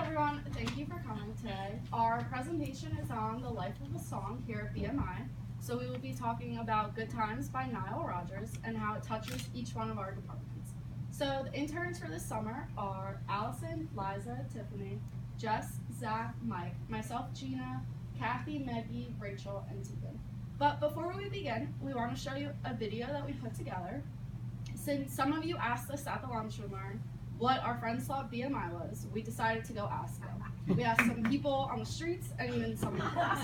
everyone, thank you for coming today. Our presentation is on the life of a song here at BMI. So we will be talking about Good Times by Nile Rodgers and how it touches each one of our departments. So the interns for this summer are Allison, Liza, Tiffany, Jess, Zach, Mike, myself, Gina, Kathy, Maggie, Rachel, and Tegan. But before we begin, we want to show you a video that we put together. Since some of you asked us at the lunchroom what our friends thought BMI was, we decided to go ask them. We asked some people on the streets and even some of the class.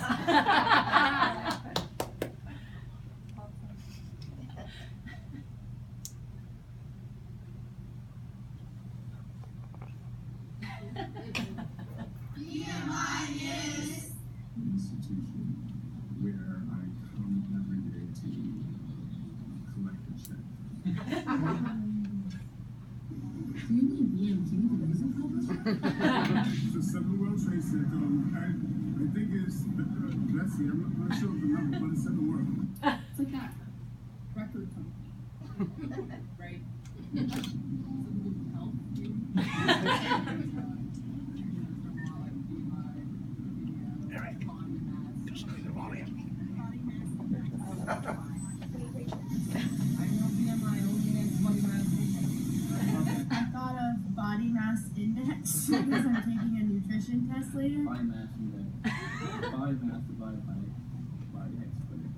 BMI is an institution where I come every day to collect a check. Do you mean BMG, the music publisher? It's a 7 World Trade Center. I think it's, let's see, I'm not sure of the number, but it's 7 World. It's like that record company, right? Something to help you. Body mass index because I'm taking a nutrition test later. Body mass index. Body mass divided by body height squared.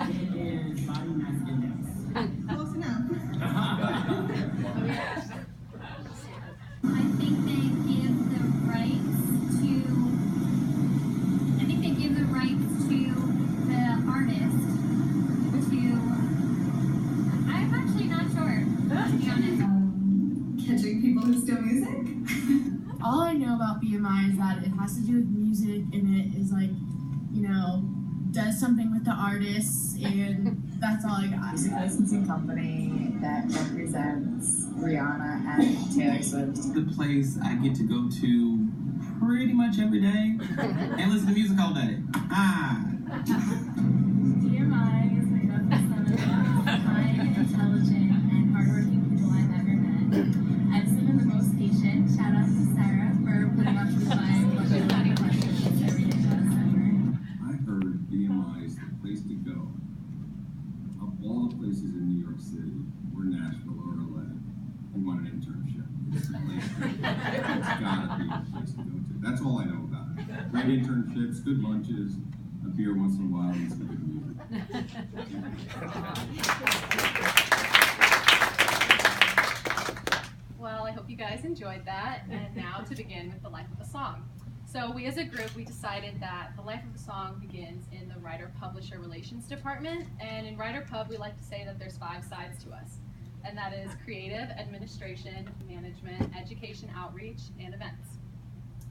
It is body mass index. Close enough. I think they give the rights to the artist to, I'm actually not sure, to be honest. Catching people who steal music? All I know about BMI is that it has to do with music and it is like, you know, does something with the artists, and that's all I got. Music licensing company that represents Rihanna and Taylor Swift. The place I get to go to pretty much every day and listen to music all day. BMI is made up of some of the most kind, intelligent, and hardworking people I've ever met. I've some of the most patient. Shout out to Sarah for putting up with my funny questions every day last summer. I heard BMI is the place to go. Of all the places in New York City, or Nashville, or LA, you want an internship. It's the place to go. It's gotta be the place to go to. That's all I know about it. Great internships, good lunches, a beer once in a while, and some good music. Well, I hope you guys enjoyed that. And now to begin with the life of a song. So we as a group, we decided that the life of a song begins in the writer-publisher relations department. And in Writer Pub, we like to say that there's 5 sides to us. And that is creative, administration, management, education, outreach, and events.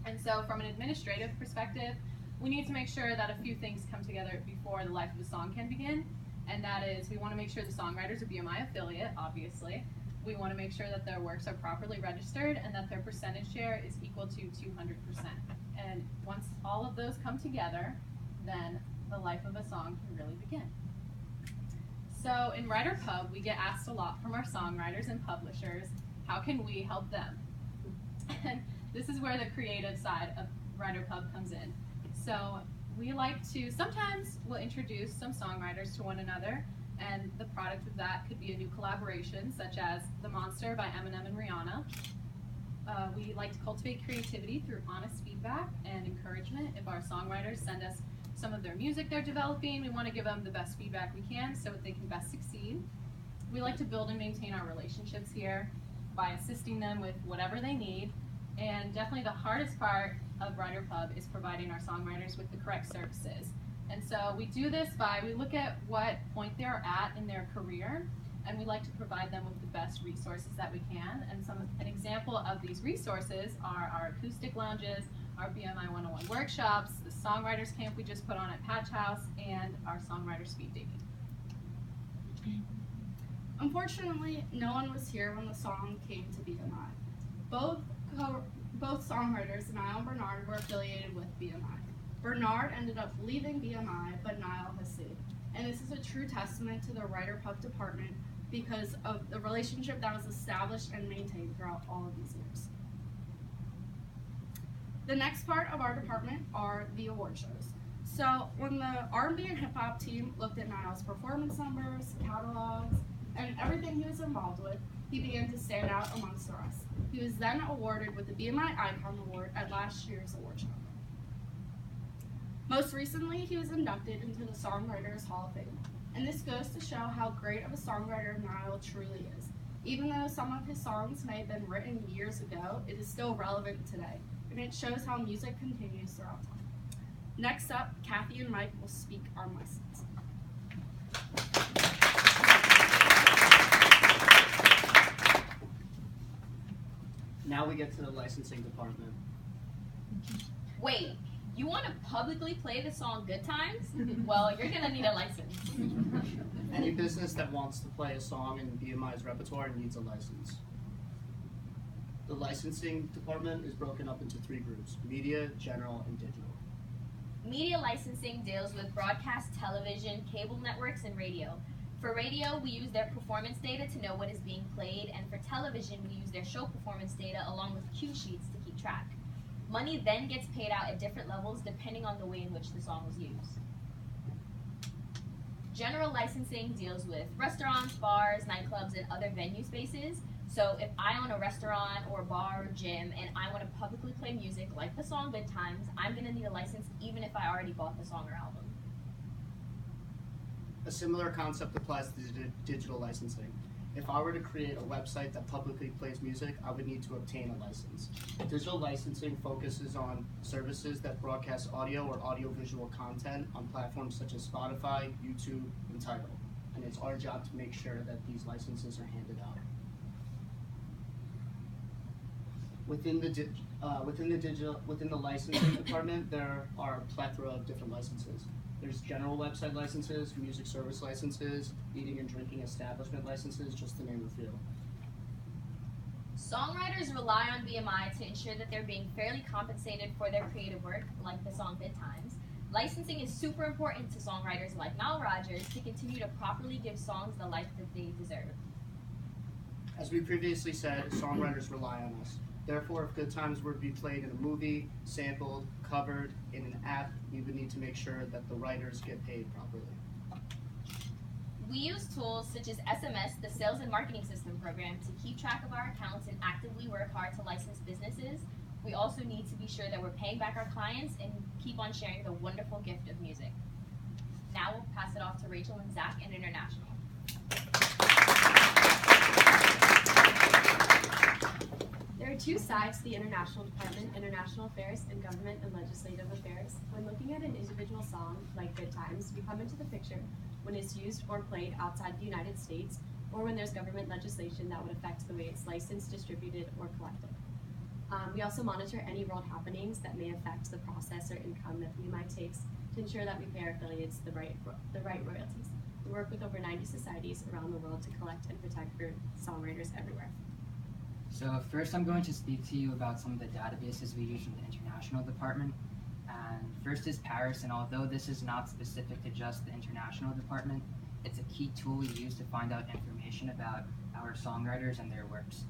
And so from an administrative perspective, we need to make sure that a few things come together before the life of a song can begin. And that is, we want to make sure the songwriter's a BMI affiliate, obviously. We want to make sure that their works are properly registered and that their percentage share is equal to 200%. And once all of those come together, then the life of a song can really begin. So in Writer Pub, we get asked a lot from our songwriters and publishers, how can we help them? And this is where the creative side of Writer Pub comes in. So we like to, sometimes we'll introduce some songwriters to one another, and the product of that could be a new collaboration, such as The Monster by Eminem and Rihanna. We like to cultivate creativity through honest feedback and encouragement. If our songwriters send us some of their music they're developing, we want to give them the best feedback we can so that they can best succeed. We like to build and maintain our relationships here by assisting them with whatever they need. And definitely the hardest part of Writer Pub is providing our songwriters with the correct services. And so we do this by, we look at what point they're at in their career, and we like to provide them with the best resources that we can. And an example of these resources are our acoustic lounges, our BMI 101 workshops, the songwriters camp we just put on at Patch House, and our songwriter speed dating. Unfortunately, no one was here when the song came to BMI. Both songwriters, Niall and Bernard, were affiliated with BMI. Bernard ended up leaving BMI, but Niall has stayed. And this is a true testament to the Writer Pub department because of the relationship that was established and maintained throughout all of these years. The next part of our department are the award shows. So when the R&B and hip hop team looked at Niall's performance numbers, catalogs, and everything he was involved with, he began to stand out amongst the rest. He was then awarded with the BMI Icon Award at last year's award show. Most recently, he was inducted into the Songwriters Hall of Fame, and this goes to show how great of a songwriter Niall truly is. Even though some of his songs may have been written years ago, it is still relevant today, and it shows how music continues throughout time. Next up, Kathy and Mike will speak on lessons. Now we get to the licensing department. Wait, you want to publicly play the song Good Times? Well, you're gonna need a license. Any business that wants to play a song in BMI's repertoire needs a license. The licensing department is broken up into 3 groups: media, general, and digital. Media licensing deals with broadcast television, cable networks, and radio. For radio, we use their performance data to know what is being played, and for television, we use their show performance data along with cue sheets to keep track. Money then gets paid out at different levels depending on the way in which the song was used. General licensing deals with restaurants, bars, nightclubs, and other venue spaces. So if I own a restaurant or bar or gym and I want to publicly play music like the song Good Times, I'm going to need a license even if I already bought the song or album. A similar concept applies to digital licensing. If I were to create a website that publicly plays music, I would need to obtain a license. Digital licensing focuses on services that broadcast audio or audiovisual content on platforms such as Spotify, YouTube, and Tidal. And it's our job to make sure that these licenses are handed out. Within the licensing department, there are a plethora of different licenses. There's general website licenses, music service licenses, eating and drinking establishment licenses, just to name a few. Songwriters rely on BMI to ensure that they're being fairly compensated for their creative work, like the song Good Times. Licensing is super important to songwriters like Nile Rodgers to continue to properly give songs the life that they deserve. As we previously said, songwriters rely on us. Therefore, if Good Times were to be played in a movie, sampled, covered, in an app, we would need to make sure that the writers get paid properly. We use tools such as SMS, the Sales and Marketing System program, to keep track of our accounts and actively work hard to license businesses. We also need to be sure that we're paying back our clients and keep on sharing the wonderful gift of music. Now we'll pass it off to Rachel and Zach in International. There are 2 sides to the International Department: International Affairs and Government and Legislative Affairs. When looking at an individual song, like Good Times, we come into the picture when it's used or played outside the United States, or when there's government legislation that would affect the way it's licensed, distributed, or collected. We also monitor any world happenings that may affect the process or income that BMI takes to ensure that we pay our affiliates the right royalties. We work with over 90 societies around the world to collect and protect for songwriters everywhere. So first I'm going to speak to you about some of the databases we use in the International Department. And first is Paris, and although this is not specific to just the International Department, it's a key tool we use to find out information about our songwriters and their works.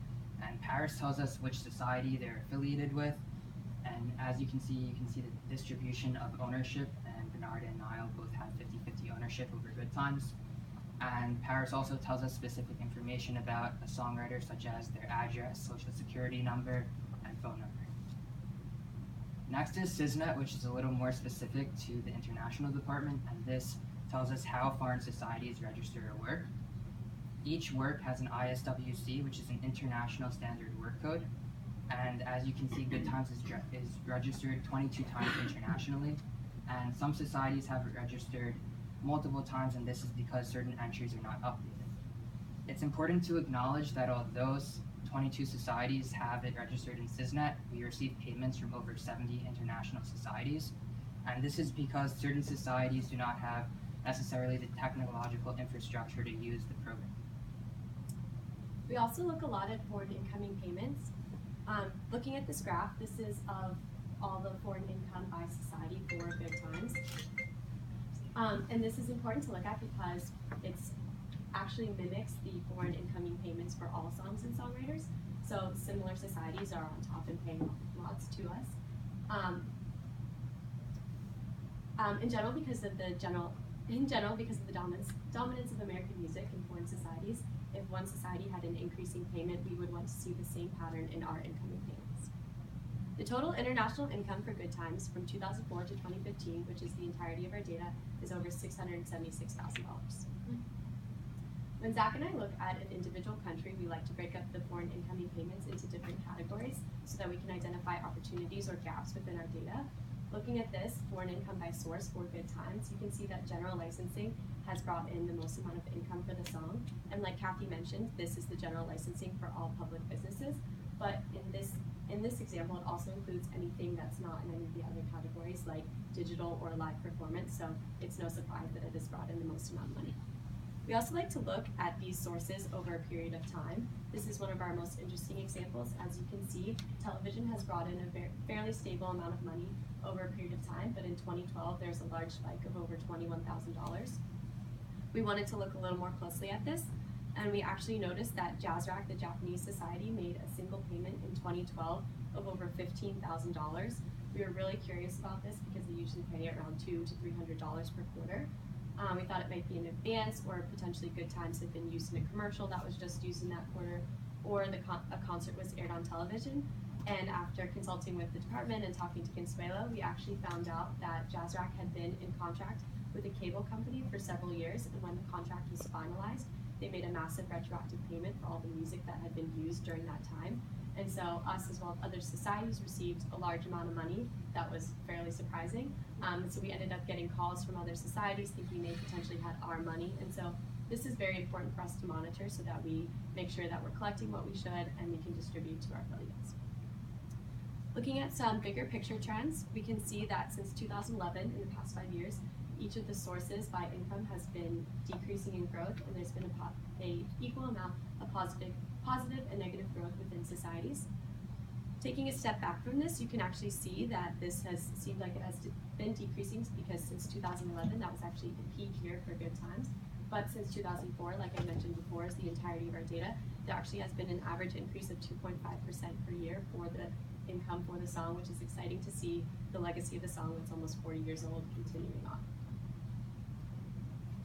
And Paris tells us which society they're affiliated with, and as you can see the distribution of ownership, and Bernard and Niall both have 50-50 ownership over Good Times. And Paris also tells us specific information about a songwriter, such as their address, social security number, and phone number. Next is CISNET, which is a little more specific to the International Department, and this tells us how foreign societies register a work. Each work has an ISWC, which is an International Standard Work Code, and as you can see, Good Times is registered 22 times internationally, and some societies have it registered multiple times, and this is because certain entries are not updated. It's important to acknowledge that although 22 societies have it registered in CISNET, we receive payments from over 70 international societies, and this is because certain societies do not have necessarily the technological infrastructure to use the program. We also look a lot at foreign incoming payments. Looking at this graph, this is of all the foreign income by society for Good Times. And this is important to look at because it's actually mimics the foreign incoming payments for all songs and songwriters. So similar societies are on top and paying lots to us. In general, because of the dominance of American music in foreign societies, if one society had an increasing payment, we would want to see the same pattern in our incoming payments. The total international income for Good Times from 2004 to 2015, which is the entirety of our data, is over $676,000. When Zach and I look at an individual country, we like to break up the foreign incoming payments into different categories so that we can identify opportunities or gaps within our data. Looking at this, foreign income by source for Good Times, you can see that general licensing has brought in the most amount of income for the song. And like Kathy mentioned, this is the general licensing for all public businesses. But in this example, it also includes anything that's not in any of the other categories like digital or live performance. So it's no surprise that it has brought in the most amount of money. We also like to look at these sources over a period of time. This is one of our most interesting examples. As you can see, television has brought in a fairly stable amount of money over a period of time, but in 2012, there's a large spike of over $21,000. We wanted to look a little more closely at this, and we actually noticed that JazzRack, the Japanese society, made a single payment in 2012 of over $15,000. We were really curious about this because they usually pay around $200 to $300 per quarter. We thought it might be in advance, or potentially Good Times had been used in a commercial that was just used in that quarter, or a concert was aired on television. And after consulting with the department and talking to Consuelo, we actually found out that JazzRack had been in contract with a cable company for several years, and when the contract was finalized, they made a massive retroactive payment for all the music that had been used during that time. And so us, as well as other societies, received a large amount of money. That was fairly surprising. So we ended up getting calls from other societies thinking they potentially had our money. And so this is very important for us to monitor so that we make sure that we're collecting what we should and we can distribute to our affiliates. Looking at some bigger picture trends, we can see that since 2011, in the past 5 years, each of the sources by income has been decreasing in growth, and there's been a equal amount of positive and negative growth within societies. Taking a step back from this, you can actually see that this has seemed like it has been decreasing because since 2011, that was actually the peak year for Good Times. But since 2004, like I mentioned before, is the entirety of our data, there actually has been an average increase of 2.5% per year for the income for the song, which is exciting to see the legacy of the song that's almost 40 years old continuing on.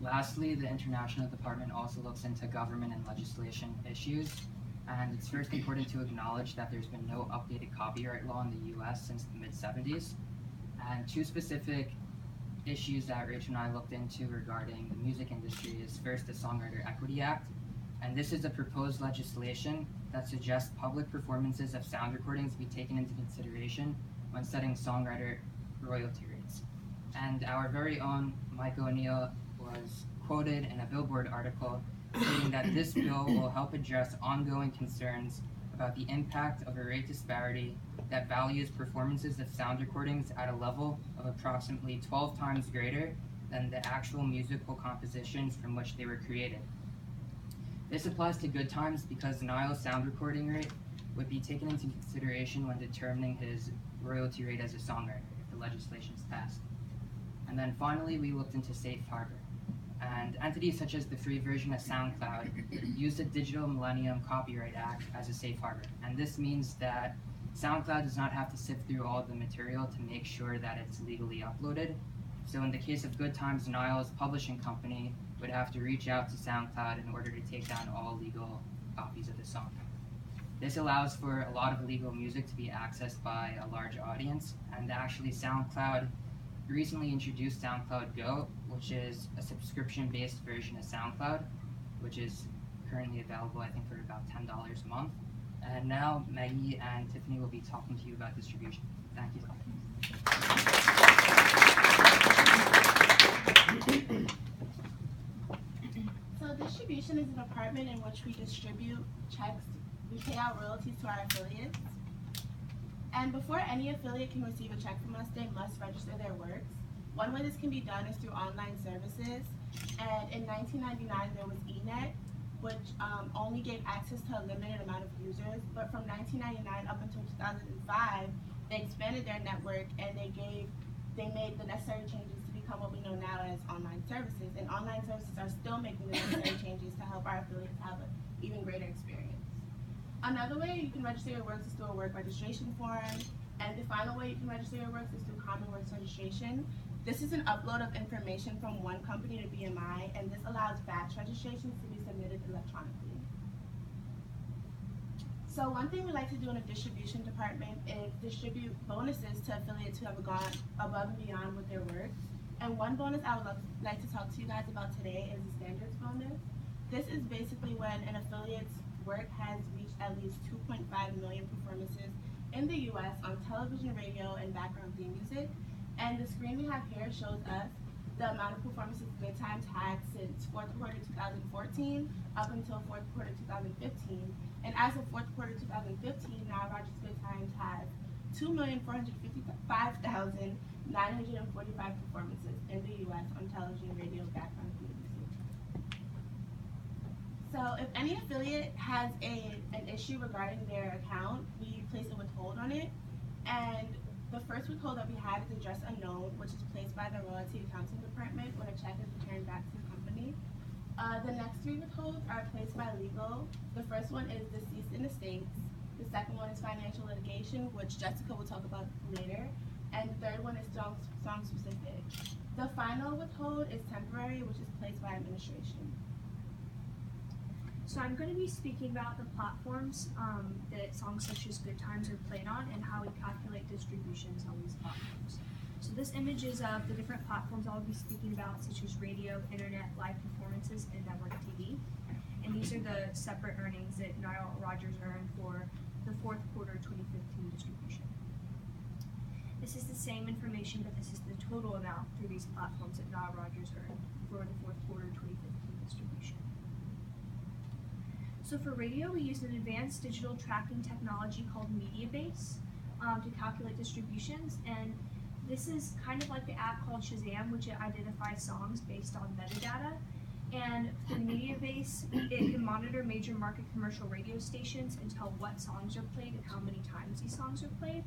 Lastly, the International Department also looks into government and legislation issues, and it's first important to acknowledge that there's been no updated copyright law in the US since the mid-70s, and two specific issues that Rachel and I looked into regarding the music industry is first the Songwriter Equity Act, and this is a proposed legislation that suggests public performances of sound recordings be taken into consideration when setting songwriter royalty rates. And our very own Mike O'Neill was quoted in a Billboard article stating that this bill will help address ongoing concerns about the impact of a rate disparity that values performances of sound recordings at a level of approximately 12 times greater than the actual musical compositions from which they were created. This applies to Good Times because Niall's sound recording rate would be taken into consideration when determining his royalty rate as a songwriter if the legislation is passed. And then finally, we looked into Safe Harbor. And entities such as the free version of SoundCloud use the Digital Millennium Copyright Act as a safe harbor. And this means that SoundCloud does not have to sift through all of the material to make sure that it's legally uploaded. So in the case of Good Times, Niall's publishing company would have to reach out to SoundCloud in order to take down all legal copies of the song. This allows for a lot of legal music to be accessed by a large audience, and actually SoundCloud recently introduced SoundCloud Go, which is a subscription-based version of SoundCloud, which is currently available, I think, for about $10 a month. And now Maggie and Tiffany will be talking to you about distribution. Thank you. So distribution is a department in which we distribute checks. We pay out royalties to our affiliates. And before any affiliate can receive a check from us, they must register their works. One way this can be done is through online services. And in 1999, there was eNet, which only gave access to a limited amount of users. But from 1999 up until 2005, they expanded their network and they made the necessary changes to become what we know now as online services. And online services are still making the necessary changes to help our affiliates have an even greater experience. Another way you can register your works is through a work registration form, And the final way you can register your works is through Common Works registration. This is an upload of information from one company to BMI, and this allows batch registrations to be submitted electronically. So one thing we like to do in the distribution department is distribute bonuses to affiliates who have gone above and beyond with their work. And one bonus I would like to talk to you guys about today is the standards bonus. This is basically when an affiliate's work has reached at least 2.5 million performances in the US on television, radio, and background theme music. And the screen we have here shows us the amount of performances Good Times had since fourth quarter 2014 up until fourth quarter 2015. And as of fourth quarter 2015, Nile Rodgers Good Times has 2,455,945 performances in the US on television, radio, background theme music. So if any affiliate has an issue regarding their account, we place a withhold on it. And the first withhold that we have is address unknown, which is placed by the royalty accounting department when a check is returned back to the company. The next three withholds are placed by legal. The first one is deceased in estates. The second one is financial litigation, which Jessica will talk about later. And the third one is song specific. The final withhold is temporary, which is placed by administration. So I'm going to be speaking about the platforms that songs such as Good Times are played on and how we calculate distributions on these platforms. So this image is of the different platforms I'll be speaking about, such as radio, internet, live performances, and network TV. And these are the separate earnings that Nile Rodgers earned for the fourth quarter 2015 distribution. This is the same information, but this is the total amount through these platforms that Nile Rodgers earned for the fourth quarter 2015 distribution. So for radio, we use an advanced digital tracking technology called Mediabase to calculate distributions, and this is kind of like the app called Shazam, which identifies songs based on metadata. And through Mediabase, it can monitor major market commercial radio stations and tell what songs are played and how many times these songs are played.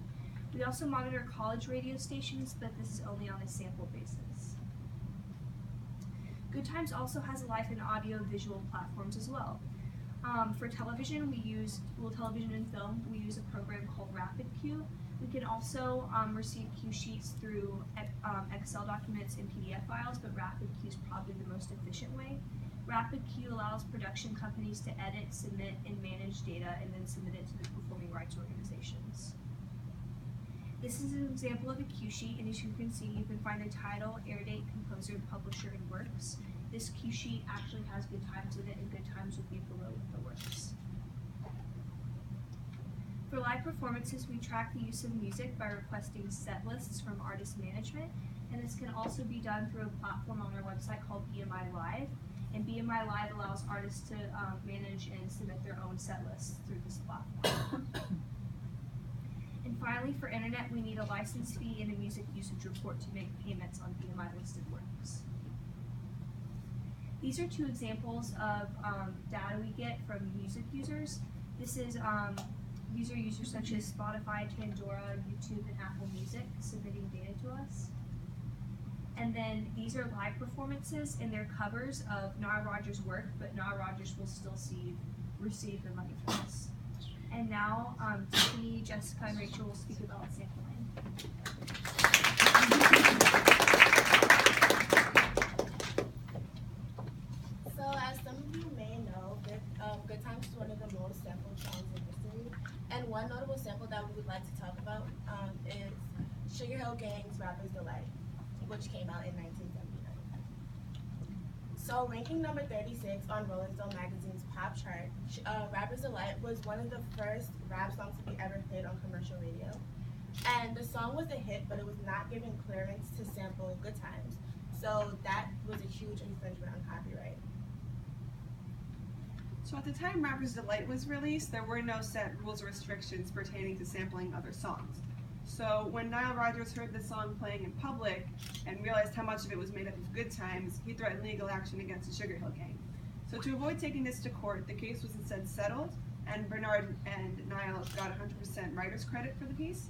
We also monitor college radio stations, but this is only on a sample basis. Good Times also has a live and audio visual platforms as well. For television, television and film, we use a program called RapidQ. We can also receive cue sheets through Excel documents and PDF files, but RapidQ is probably the most efficient way. RapidQ allows production companies to edit, submit, and manage data and then submit it to the performing rights organizations. This is an example of a cue sheet, and as you can see, you can find the title, air date, composer, publisher, and works. This cue sheet actually has Good Times in it, and Good Times would be below the works. For live performances, we track the use of music by requesting set lists from artist management, and this can also be done through a platform on our website called BMI Live. And BMI Live allows artists to manage and submit their own set lists through this platform. And finally, for internet, we need a license fee and a music usage report to make payments on BMI listed works. These are two examples of data we get from music users. These are users such as Spotify, Pandora, YouTube, and Apple Music submitting data to us. And then these are live performances, and they're covers of Nile Rodgers' work, but Nile Rodgers will still receive the money for this. And now, Tiffany, Jessica, and Rachel will speak about sampling. So as some of you may know, Good Times is one of the most sampled songs in history. And one notable sample that we would like to talk about is Sugar Hill Gang's Rapper's Delight, which came out in 1979. So ranking number 36 on Rolling Stone magazine's pop chart, Rapper's Delight was one of the first rap songs to be ever played on commercial radio. And the song was a hit, but it was not given clearance to sample Good Times. So that was a huge infringement on copyright. So at the time Rapper's Delight was released, there were no set rules or restrictions pertaining to sampling other songs. So when Nile Rodgers heard the song playing in public and realized how much of it was made up of Good Times, he threatened legal action against the Sugar Hill Gang. So to avoid taking this to court, the case was instead settled, and Bernard and Nile got 100% writer's credit for the piece.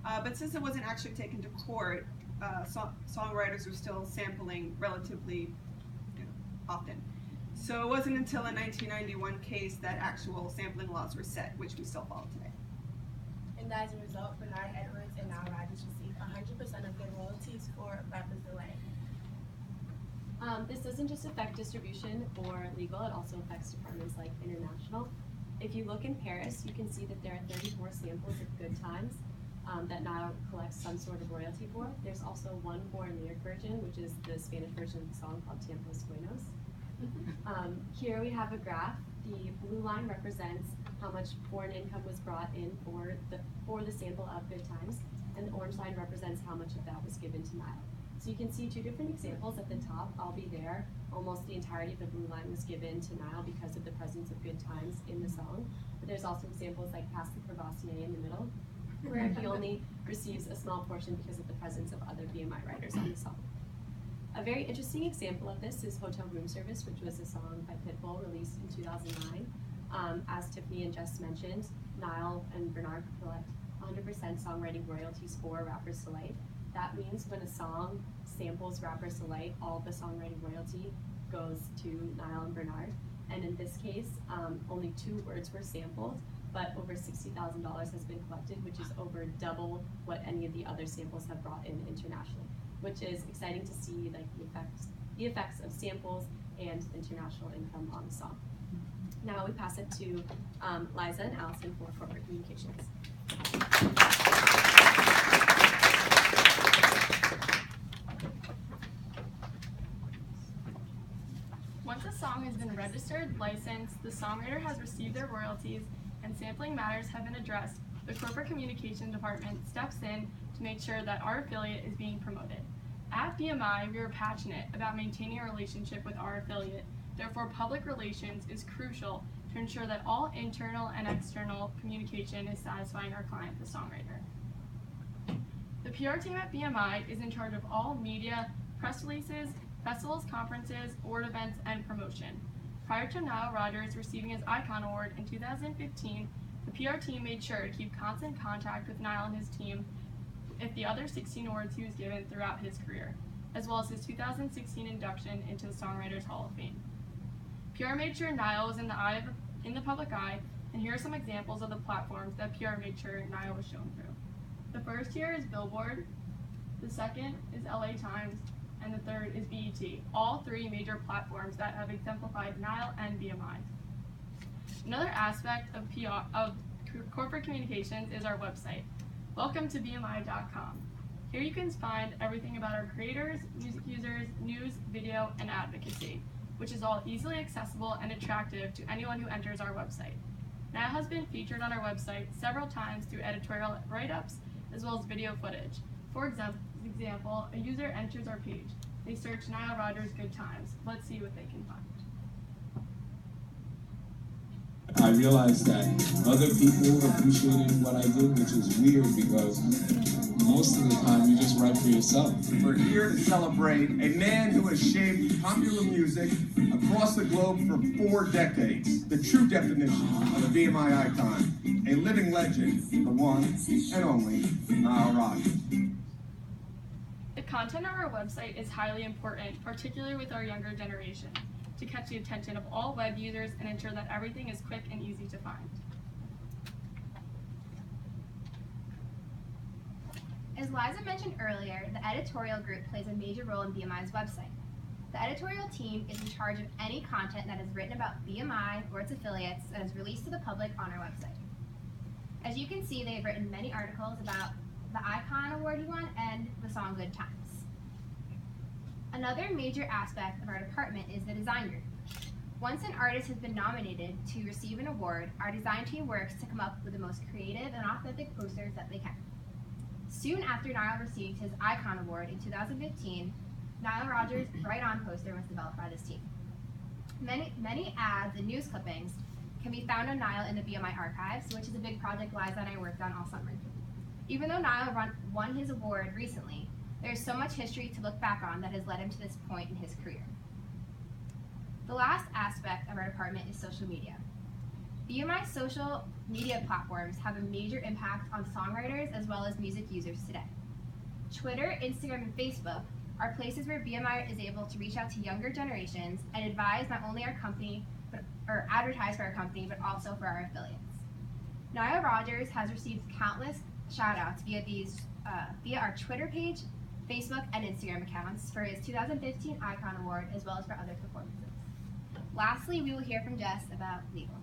But since it wasn't actually taken to court, songwriters were still sampling relatively often. So it wasn't until a 1991 case that actual sampling laws were set, which we still follow today. and as a result, Bernard Edwards and Nile Rodgers receive 100% of their royalties for Rapper's Delight. This doesn't just affect distribution or legal, it also affects departments like international. If you look in Paris, you can see that there are 34 samples of Good Times that Nile collects some sort of royalty for. There's also one foreign lyric version, which is the Spanish version of the song called Tiempos Buenos. Here we have a graph. The blue line represents how much foreign income was brought in for the sample of Good Times, and the orange line represents how much of that was given to Nile. So you can see two different examples at the top. I'll be there. Almost the entirety of the blue line was given to Nile because of the presence of Good Times in the song. But there's also examples like Pass the Crevassier in the middle, where he only receives a small portion because of the presence of other BMI writers on the song. A very interesting example of this is Hotel Room Service, which was a song by Pitbull released in 2009. As Tiffany and Jess mentioned, Nile and Bernard collect 100% songwriting royalties for Rapper's Delight. That means when a song samples Rapper's Delight, all the songwriting royalty goes to Nile and Bernard. And in this case, only 2 words were sampled, but over $60,000 has been collected, which is over double what any of the other samples have brought in internationally, which is exciting to see, like the effects of samples and international income on the song. Now we pass it to Liza and Allison for corporate communications. Once a song has been registered, licensed, the songwriter has received their royalties, and sampling matters have been addressed, the corporate communication department steps in to make sure that our affiliate is being promoted. At BMI, we are passionate about maintaining a relationship with our affiliate. Therefore, public relations is crucial to ensure that all internal and external communication is satisfying our client, the songwriter. The PR team at BMI is in charge of all media, press releases, festivals, conferences, award events, and promotion. Prior to Nile Rodgers receiving his Icon Award in 2015, the PR team made sure to keep constant contact with Nile and his team at the other 16 awards he was given throughout his career, as well as his 2016 induction into the Songwriters Hall of Fame. PR made sure Nile was in the public eye, and here are some examples of the platforms that PR made sure Nile was shown through. The first here is Billboard, the second is LA Times, and the third is BET, all 3 major platforms that have exemplified Nile and BMI. Another aspect of corporate communications is our website. Welcome to BMI.com. Here you can find everything about our creators, music users, news, video, and advocacy, which is all easily accessible and attractive to anyone who enters our website. Nile has been featured on our website several times through editorial write-ups as well as video footage. For example, a user enters our page. They search Nile Rodgers Good Times. Let's see what they can find. I realized that other people appreciated what I did, which is weird because most of the time you just write for yourself. We're here to celebrate a man who has shaped popular music across the globe for 4 decades. The true definition of a BMI icon, a living legend, the one and only Nile Rodgers. The content on our website is highly important, particularly with our younger generation, to catch the attention of all web users and ensure that everything is quick and easy to find. As Liza mentioned earlier, the editorial group plays a major role in BMI's website. The editorial team is in charge of any content that is written about BMI or its affiliates that is released to the public on our website. As you can see, they have written many articles about the Icon Award he won and the song Good Times. Another major aspect of our department is the design group. Once an artist has been nominated to receive an award, our design team works to come up with the most creative and authentic posters that they can. Soon after Nile received his Icon Award in 2015, Nile Rodgers' Right On poster was developed by this team. Many ads and news clippings can be found on Nile in the BMI archives, which is a big project Liza and I worked on all summer. Even though Nile won his award recently, there's so much history to look back on that has led him to this point in his career. The last aspect of our department is social media. BMI social media platforms have a major impact on songwriters as well as music users today. Twitter, Instagram, and Facebook are places where BMI is able to reach out to younger generations and advise not only our company, or advertise for our company, but also for our affiliates. Nile Rodgers has received countless shout-outs via our Twitter page, Facebook, and Instagram accounts for his 2015 Icon Award, as well as for other performances. Lastly, we will hear from Jess about legal.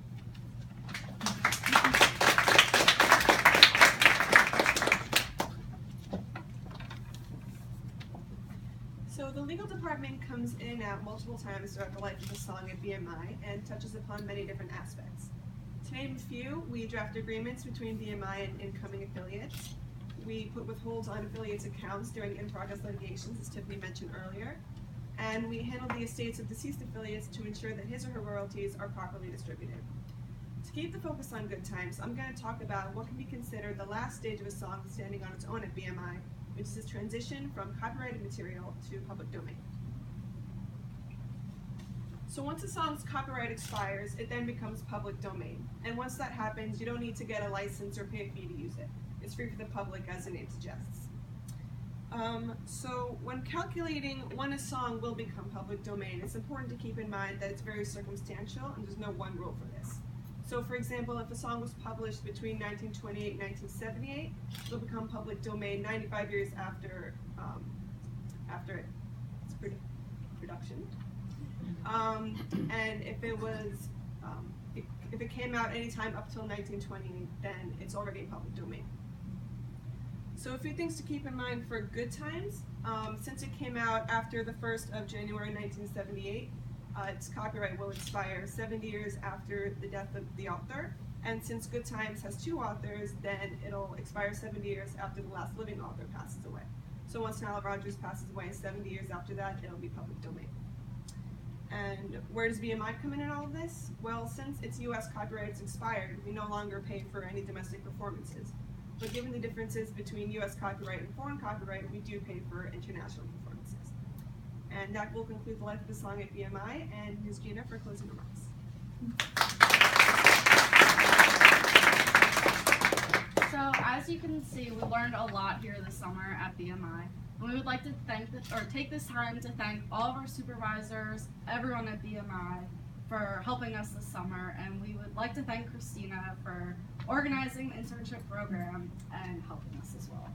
So the legal department comes in and out multiple times throughout the life of the song at BMI and touches upon many different aspects. To name a few, we draft agreements between BMI and incoming affiliates. We put withholds on affiliates' accounts during in-progress litigations, as Tiffany mentioned earlier. And we handle the estates of deceased affiliates to ensure that his or her royalties are properly distributed. To keep the focus on good times, I'm going to talk about what can be considered the last stage of a song standing on its own at BMI, which is its transition from copyrighted material to public domain. So once a song's copyright expires, it then becomes public domain. And once that happens, you don't need to get a license or pay a fee to use it. It's free for the public, as the name suggests. So when calculating when a song will become public domain, it's important to keep in mind that it's very circumstantial and there's no one rule for this. So for example, if a song was published between 1928 and 1978, it'll become public domain 95 years after its production. And if it was, if it came out anytime up till 1928, then it's already public domain. So a few things to keep in mind for Good Times. Since it came out after the 1st of January 1978, its copyright will expire 70 years after the death of the author. And since Good Times has 2 authors, then it'll expire 70 years after the last living author passes away. So once Nile Rodgers passes away, 70 years after that, it'll be public domain. And where does BMI come in all of this? Well, since its US copyright is expired, we no longer pay for any domestic performances. But given the differences between US copyright and foreign copyright, we do pay for international performances. And that will conclude the life of the song at BMI, and Ms. Gina for closing remarks. So as you can see, we learned a lot here this summer at BMI. And we would like to take this time to thank all of our supervisors, everyone at BMI, for helping us this summer, and we would like to thank Christina for organizing the internship program and helping us as well.